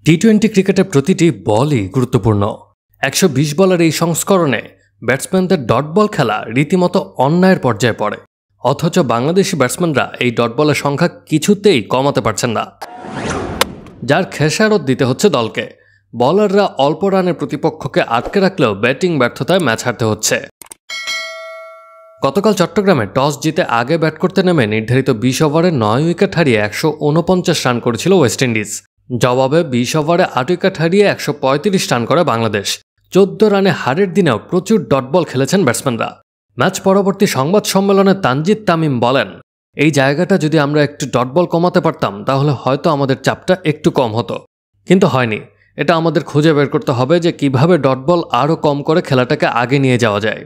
টি-20 ক্রিকেটের প্রতিটি বলই গুরুত্বপূর্ণ। ১২০ বলের এই সংস্করণে ব্যাটসম্যানদের ডট বল খেলা রীতিমতো অন্যায়ের পর্যায়ে পড়ে, অথচ বাংলাদেশি ব্যাটসম্যানরা এই ডট বলের সংখ্যা কিছুতেই কমাতে পারছেন না, যার খেসারত দিতে হচ্ছে দলকে। বলাররা অল্প রানের প্রতিপক্ষকে আটকে রাখলেও ব্যাটিং ব্যর্থতায় ম্যাচ হারতে হচ্ছে। গতকাল চট্টগ্রামে টস জিতে আগে ব্যাট করতে নেমে নির্ধারিত ২০ ওভারে ৯ উইকেট হারিয়ে ১৪৯ রান করেছিল ওয়েস্ট ইন্ডিজ। জবাবে ২০ ওভারে ৮ উইকেট হারিয়ে ১৩৫ রান করে বাংলাদেশ। ১৪ রানে হারের দিনেও প্রচুর ডট বল খেলেছেন ব্যাটসম্যানরা। ম্যাচ পরবর্তী সংবাদ সম্মেলনে তানজিদ তামিম বলেন, এই জায়গাটা যদি আমরা একটু ডট বল কমাতে পারতাম তাহলে হয়তো আমাদের চাপটা একটু কম হতো, কিন্তু হয়নি। এটা আমাদের খুঁজে বের করতে হবে যে কিভাবে ডট বল আরও কম করে খেলাটাকে আগে নিয়ে যাওয়া যায়।